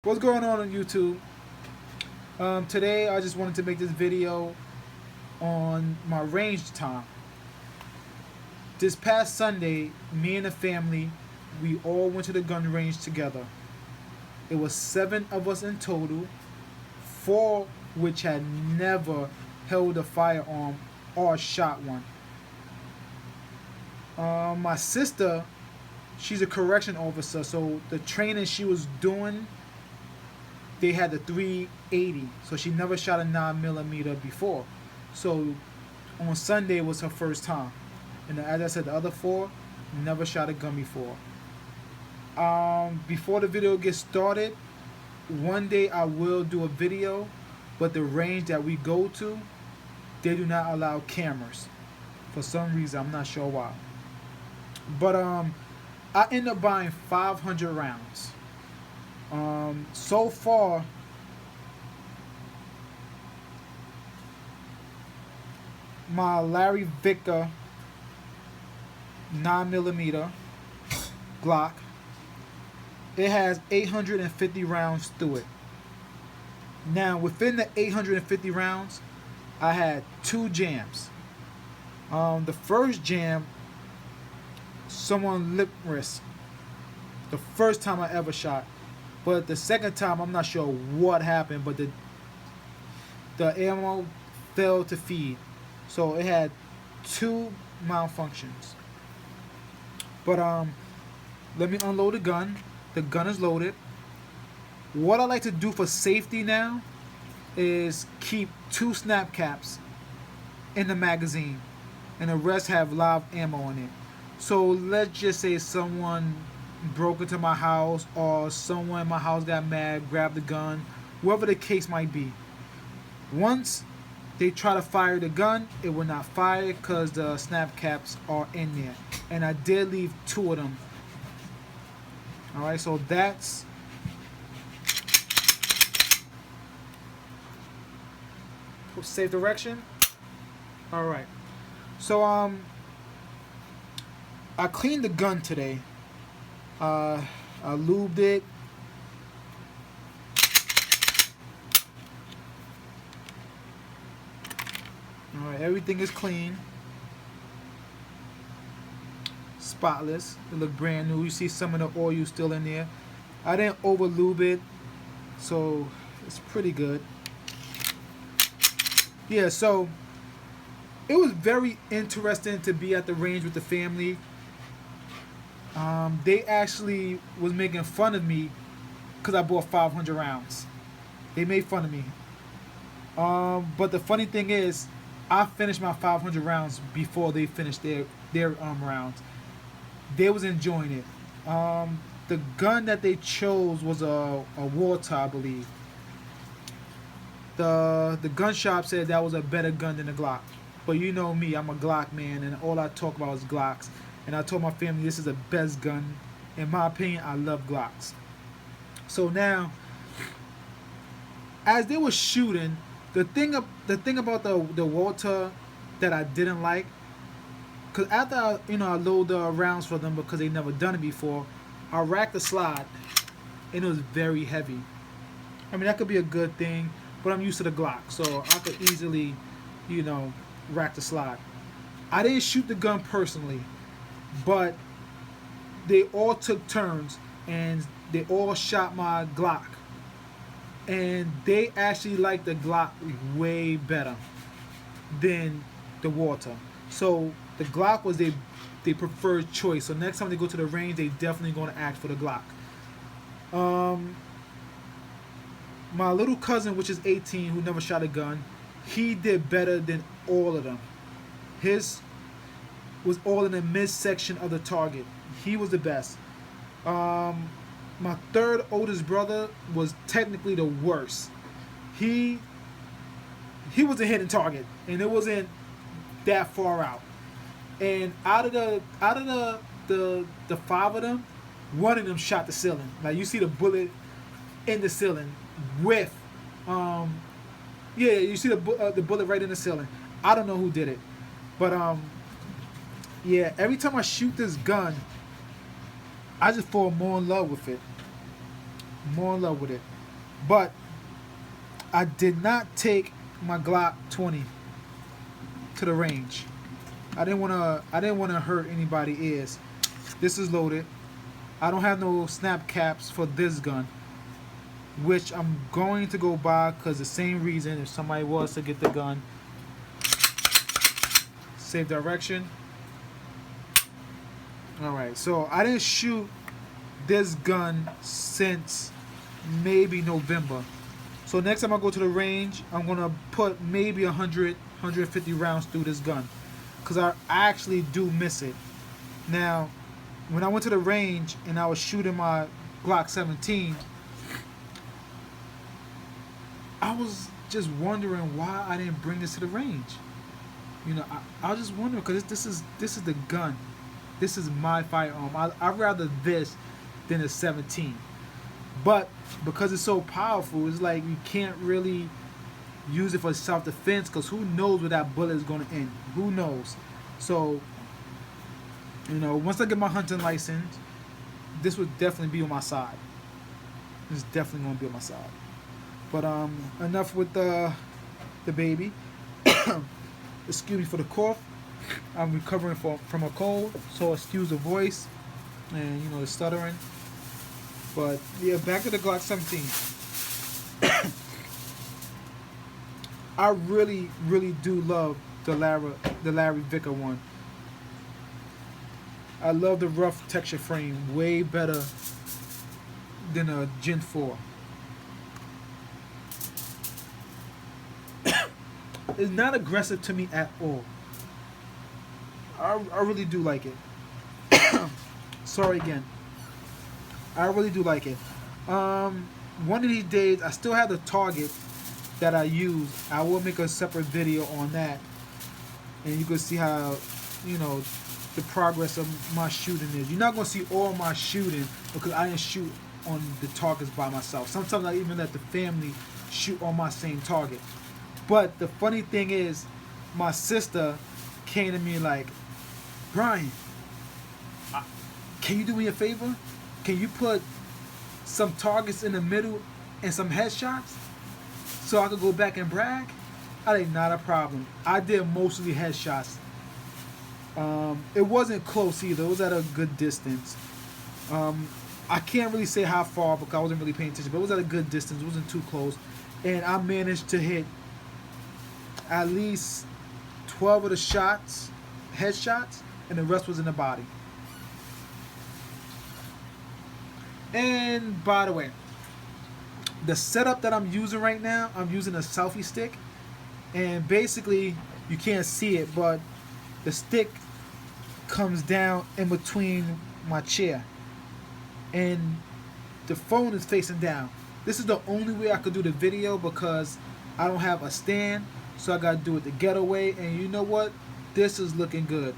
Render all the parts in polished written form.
What's going on YouTube? Today I just wanted to make this video on my range time. This past Sunday, me and the family, we all went to the gun range together. It was 7 of us in total, 4 which had never held a firearm or shot one. My sister, she's a correction officer, so the training she was doing, they had the 380, so she never shot a 9mm before. So on Sunday was her first time, and as I said, the other 4 never shot a gun before. Before the video gets started, one day I will do a video, but the range that we go to, they do not allow cameras for some reason. I'm not sure why, but I ended up buying 500 rounds. So far, my Larry Vicker 9mm Glock, it has 850 rounds through it. Now, within the 850 rounds, I had 2 jams. The first jam, someone lip risked. The first time I ever shot. But the second time, I'm not sure what happened, but the ammo failed to feed. So it had 2 malfunctions. But let me unload the gun. The gun is loaded. What I like to do for safety now is keep 2 snap caps in the magazine, and the rest have live ammo in it. So let's just say someone broke into my house, or someone in my house got mad, grabbed the gun, whatever the case might be. Once they try to fire the gun, it will not fire because the snap caps are in there. And I did leave 2 of them. Alright, so that's safe direction. Alright. So I cleaned the gun today. I lubed it. Alright, everything is clean. Spotless. It looked brand new. You see some of the oil still in there. I didn't over lube it, so it's pretty good. Yeah, so it was very interesting to be at the range with the family. They actually was making fun of me because I bought 500 rounds. They made fun of me. But the funny thing is, I finished my 500 rounds before they finished their rounds. They was enjoying it. The gun that they chose was a Walter, I believe. The gun shop said that was a better gun than the Glock. But you know me, I'm a Glock man, and all I talk about is Glocks. And I told my family this is the best gun. In my opinion, I love Glocks. So now, as they were shooting, the thing about the Walter that I didn't like, because after I load the rounds for them because they never done it before, I racked the slide, and it was very heavy. I mean, that could be a good thing, but I'm used to the Glock, so I could easily, rack the slide. I didn't shoot the gun personally, but they all took turns, and they all shot my Glock. And they actually liked the Glock way better than the Walter. So the Glock was their preferred choice. So next time they go to the range, they definitely going to ask for the Glock. My little cousin, which is 18, who never shot a gun, he did better than all of them. His was all in the midsection of the target. He was the best. My third oldest brother was technically the worst. He was a hidden target, and it wasn't that far out. And out of the 5 of them, 1 of them shot the ceiling. Like, you see the bullet in the ceiling with you see the bullet right in the ceiling. I don't know who did it, but yeah, every time I shoot this gun, I just fall more in love with it. More in love with it. But I did not take my Glock 20 to the range. I didn't wanna hurt anybody's ears. This is loaded. I don't have no snap caps for this gun, which I'm going to go buy because the same reason if somebody was to get the gun. Save direction. Alright, so I didn't shoot this gun since maybe November. So next time I go to the range, I'm gonna put maybe 100, 150 rounds through this gun, cause I actually do miss it. Now, when I went to the range and I was shooting my Glock 17, I was just wondering why I didn't bring this to the range. You know, I was just wondering because this is the gun. This is my firearm. I'd rather this than a 17. But because it's so powerful, it's like you can't really use it for self-defense because who knows where that bullet is going to end. Who knows? So, you know, once I get my hunting license, this would definitely be on my side. It's definitely going to be on my side. But enough with the baby. Excuse me for the cough. I'm recovering from a cold, so excuse the voice and, you know, the stuttering. But yeah, back to the Glock 17. I really, really do love the Larry Vicker one. I love the rough texture frame way better than a Gen 4. It's not aggressive to me at all. I really do like it. Sorry again. I really do like it. One of these days, I still have the target that I use. I will make a separate video on that, and you can see how, you know, the progress of my shooting is. You're not gonna see all my shooting because I didn't shoot on the targets by myself. Sometimes I even let the family shoot on my same target. But the funny thing is, my sister came to me like, Brian, can you do me a favor? Can you put some targets in the middle and some headshots so I could go back and brag? I think not a problem. I did mostly headshots. It wasn't close either. It was at a good distance. I can't really say how far because I wasn't really paying attention, but it was at a good distance. It wasn't too close. And I managed to hit at least 12 of the shots, headshots, and the rest was in the body. And by the way, the setup that I'm using right now, I'm using a selfie stick, and basically you can't see it, but the stick comes down in between my chair and the phone is facing down. This is the only way I could do the video because I don't have a stand, so I gotta do it the ghetto way. And you know what? This is looking good.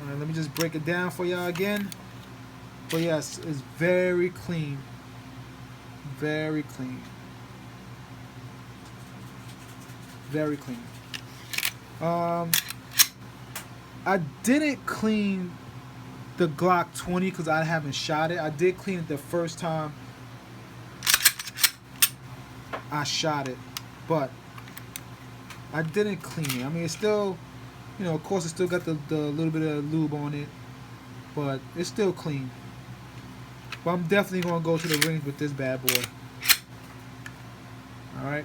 Alright, let me just break it down for y'all again. But yes, it's very clean. Very clean. Very clean. I didn't clean the Glock 20 because I haven't shot it. I did clean it the first time I shot it, but I didn't clean it. I mean, it's still, you know, of course, it still got the little bit of lube on it, but it's still clean. But I'm definitely gonna go to the range with this bad boy. All right.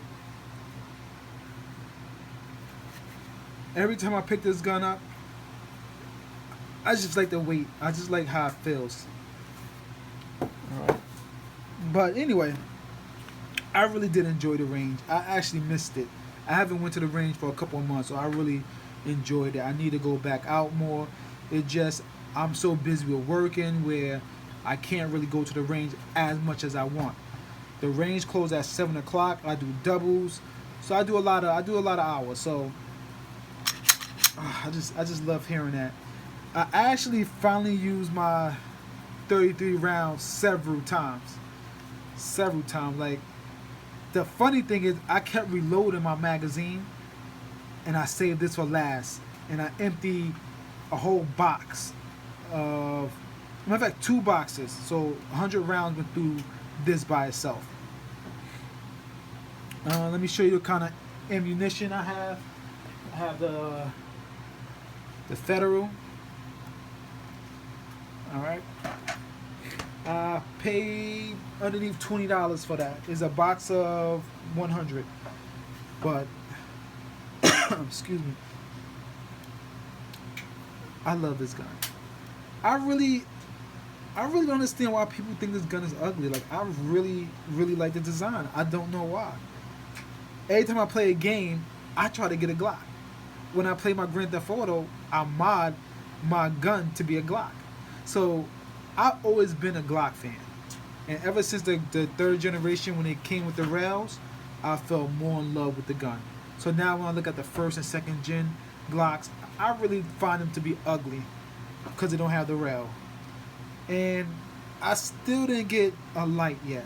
Every time I pick this gun up, I just like the weight. I just like how it feels. Alright. But anyway, I really did enjoy the range. I actually missed it. I haven't went to the range for a couple of months, so I really enjoyed it. I need to go back out more. It just, I'm so busy with working where I can't really go to the range as much as I want. The range closes at 7 o'clock. I do doubles, so I do a lot of hours. So I just love hearing that. I actually finally used my 33 rounds several times. Like, the funny thing is I kept reloading my magazine and I saved this for last. And I emptied a whole box of Matter of fact, 2 boxes. So 100 rounds went through this by itself. Let me show you the kind of ammunition I have. I have the Federal. All right. I paid underneath $20 for that. It's a box of 100. But excuse me. I love this gun. I really don't understand why people think this gun is ugly. Like, I really like the design. I don't know why. Every time I play a game, I try to get a Glock. When I play my Grand Theft Auto, I mod my gun to be a Glock. So I've always been a Glock fan. And ever since the third generation, when it came with the rails, I fell more in love with the gun. So now when I look at the first and second gen Glocks, I really find them to be ugly because they don't have the rail. And I still didn't get a light yet.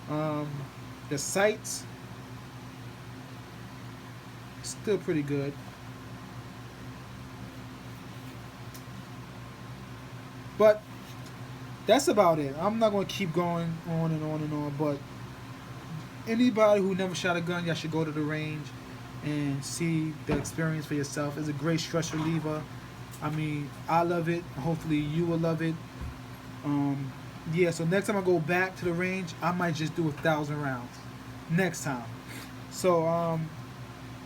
The sights still pretty good. But that's about it. I'm not going to keep going on and on and on. But anybody who never shot a gun, y'all should go to the range and see the experience for yourself. It's a great stress reliever. I mean, I love it. Hopefully you will love it. Yeah, so next time I go back to the range, I might just do 1,000 rounds next time. So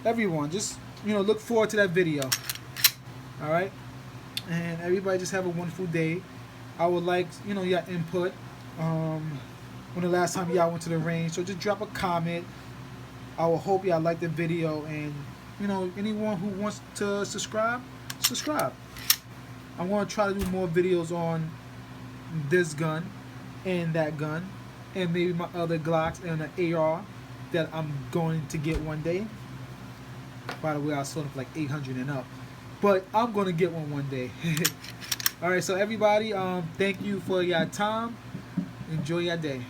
everyone, just look forward to that video. All right, and everybody just have a wonderful day. I would like your input. When the last time y'all went to the range, so just drop a comment. I will hope y'all like the video, and anyone who wants to subscribe. I'm going to try to do more videos on this gun and that gun and maybe my other Glocks and an AR that I'm going to get one day. By the way, I sold them for like 800 and up, but I'm going to get one day. All right, so everybody, thank you for your time. Enjoy your day.